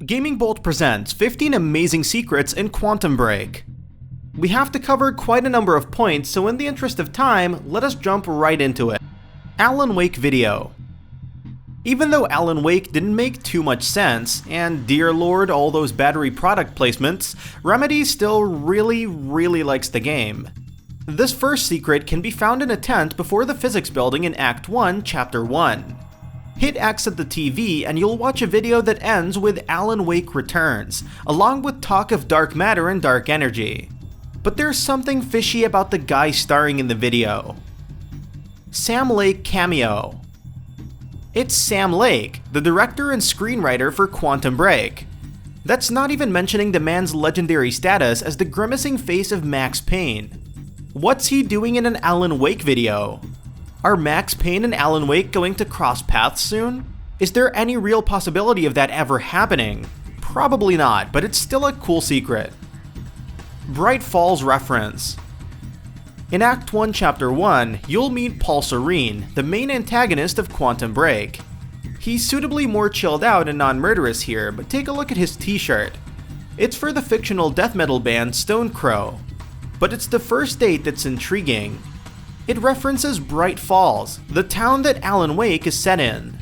Gaming Bolt presents 15 amazing secrets in Quantum Break. We have to cover quite a number of points, so in the interest of time, let us jump right into it. Alan Wake video. Even though Alan Wake didn't make too much sense, and dear lord all those battery product placements, Remedy still really likes the game. This first secret can be found in a tent before the physics building in Act 1, Chapter 1. Hit X at the TV and you'll watch a video that ends with Alan Wake returns, along with talk of dark matter and dark energy. But there's something fishy about the guy starring in the video. Sam Lake cameo. It's Sam Lake, the director and screenwriter for Quantum Break. That's not even mentioning the man's legendary status as the grimacing face of Max Payne. What's he doing in an Alan Wake video? Are Max Payne and Alan Wake going to cross paths soon? Is there any real possibility of that ever happening? Probably not, but it's still a cool secret. Bright Falls reference. In Act 1, Chapter 1, you'll meet Paul Serene, the main antagonist of Quantum Break. He's suitably more chilled out and non-murderous here, but take a look at his t-shirt. It's for the fictional death metal band Stone Crow. But it's the first date that's intriguing. It references Bright Falls, the town that Alan Wake is set in.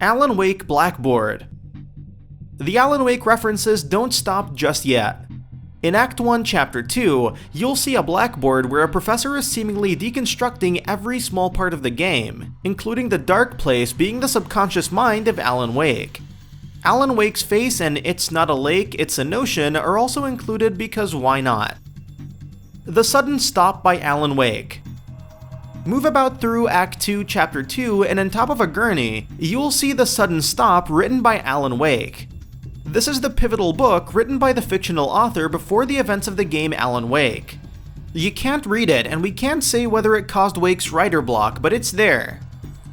Alan Wake Blackboard. The Alan Wake references don't stop just yet. In Act 1, Chapter 2, you'll see a blackboard where a professor is seemingly deconstructing every small part of the game, including the dark place being the subconscious mind of Alan Wake. Alan Wake's face and "It's not a lake, it's an ocean" are also included because why not? The Sudden Stop by Alan Wake. Move about through Act 2, Chapter 2, and on top of a gurney, you'll see The Sudden Stop written by Alan Wake. This is the pivotal book written by the fictional author before the events of the game Alan Wake. You can't read it, and we can't say whether it caused Wake's writer block, but it's there.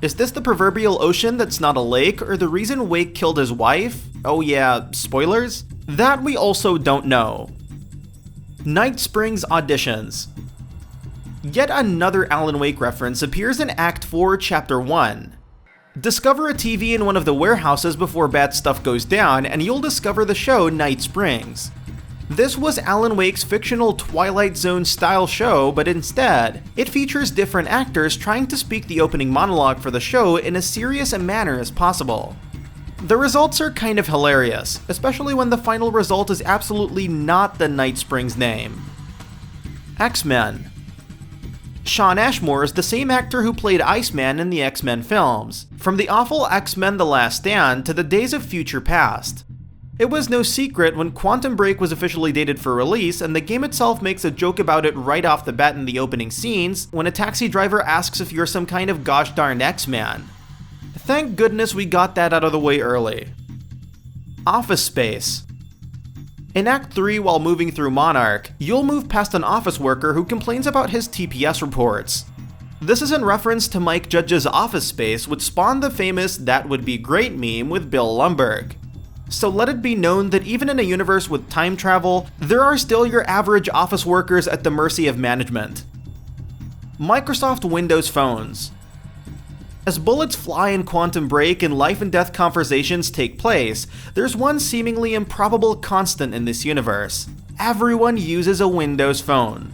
Is this the proverbial ocean that's not a lake, or the reason Wake killed his wife? Oh yeah, spoilers? That we also don't know. Night Springs auditions. Yet another Alan Wake reference appears in Act 4, Chapter 1. Discover a TV in one of the warehouses before bad stuff goes down, and you'll discover the show Night Springs. This was Alan Wake's fictional Twilight Zone style show, but instead, it features different actors trying to speak the opening monologue for the show in as serious a manner as possible. The results are kind of hilarious, especially when the final result is absolutely not the Night Springs name. X-Men. Shawn Ashmore is the same actor who played Iceman in the X-Men films, from the awful X-Men The Last Stand to the Days of Future Past. It was no secret when Quantum Break was officially dated for release, and the game itself makes a joke about it right off the bat in the opening scenes when a taxi driver asks if you're some kind of gosh darn X-Man. Thank goodness we got that out of the way early. Office Space. In Act 3, while moving through Monarch, you'll move past an office worker who complains about his TPS reports. This is in reference to Mike Judge's Office Space, which spawned the famous "That Would Be Great" meme with Bill Lumbergh. So let it be known that even in a universe with time travel, there are still your average office workers at the mercy of management. Microsoft Windows phones. As bullets fly in Quantum Break and life and death conversations take place, there's one seemingly improbable constant in this universe. Everyone uses a Windows phone.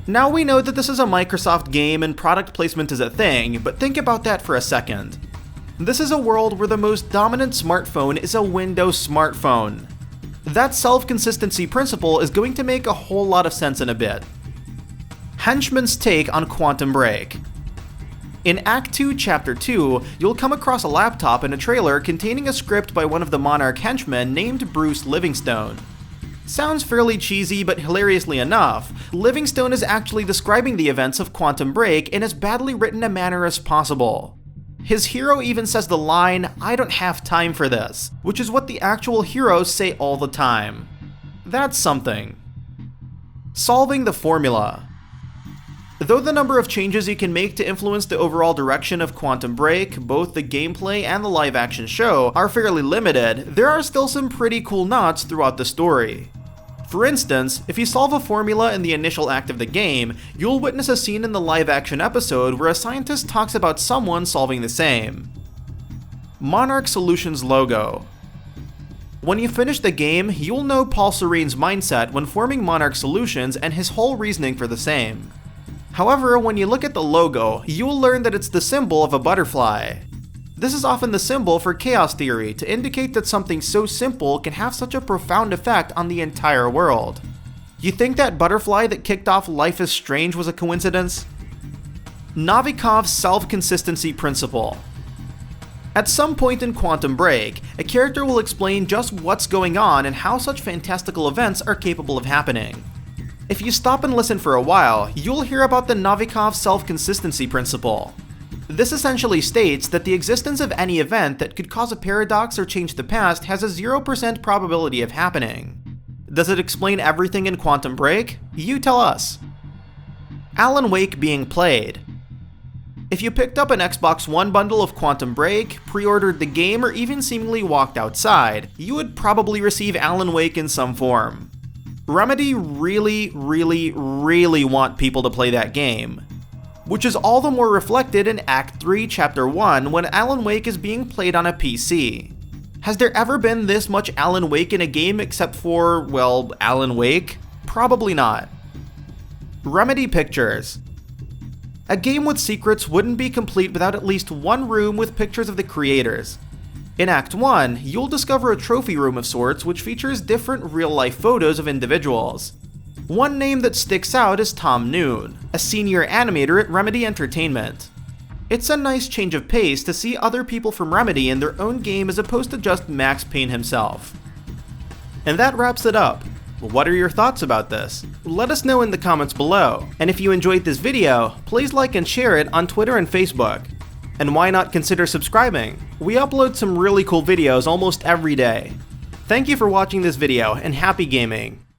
Now we know that this is a Microsoft game and product placement is a thing, but think about that for a second. This is a world where the most dominant smartphone is a Windows smartphone. That self-consistency principle is going to make a whole lot of sense in a bit. HENCHMAN'S take on Quantum Break. In Act 2, Chapter 2, you'll come across a laptop and a trailer containing a script by one of the Monarch henchmen named Bruce Livingstone. Sounds fairly cheesy, but hilariously enough, Livingstone is actually describing the events of Quantum Break in as badly written a manner as possible. His hero even says the line, "I don't have time for this," which is what the actual heroes say all the time. That's something. Solving the formula. Though the number of changes you can make to influence the overall direction of Quantum Break, both the gameplay and the live-action show, are fairly limited, there are still some pretty cool knots throughout the story. For instance, if you solve a formula in the initial act of the game, you'll witness a scene in the live-action episode where a scientist talks about someone solving the same. Monarch Solutions logo. When you finish the game, you'll know Paul Serene's mindset when forming Monarch solutions and his whole reasoning for the same. However, when you look at the logo, you'll learn that it's the symbol of a butterfly. This is often the symbol for chaos theory to indicate that something so simple can have such a profound effect on the entire world. You think that butterfly that kicked off Life is Strange was a coincidence? Novikov's self-consistency principle. At some point in Quantum Break, a character will explain just what's going on and how such fantastical events are capable of happening. If you stop and listen for a while, you'll hear about the Novikov self-consistency principle. This essentially states that the existence of any event that could cause a paradox or change the past has a 0% probability of happening. Does it explain everything in Quantum Break? You tell us. Alan Wake being played. If you picked up an Xbox One bundle of Quantum Break, pre-ordered the game, or even seemingly walked outside, you would probably receive Alan Wake in some form. Remedy really want people to play that game, which is all the more reflected in Act 3, Chapter 1, when Alan Wake is being played on a PC. Has there ever been this much Alan Wake in a game except for, well, Alan Wake? Probably not. Remedy Pictures. A game with secrets wouldn't be complete without at least one room with pictures of the creators. In Act 1, you'll discover a trophy room of sorts which features different real-life photos of individuals. One name that sticks out is Tom Noon, a senior animator at Remedy Entertainment. It's a nice change of pace to see other people from Remedy in their own game as opposed to just Max Payne himself. And that wraps it up. What are your thoughts about this? Let us know in the comments below. And if you enjoyed this video, please like and share it on Twitter and Facebook. And why not consider subscribing? We upload some really cool videos almost every day. Thank you for watching this video, and happy gaming!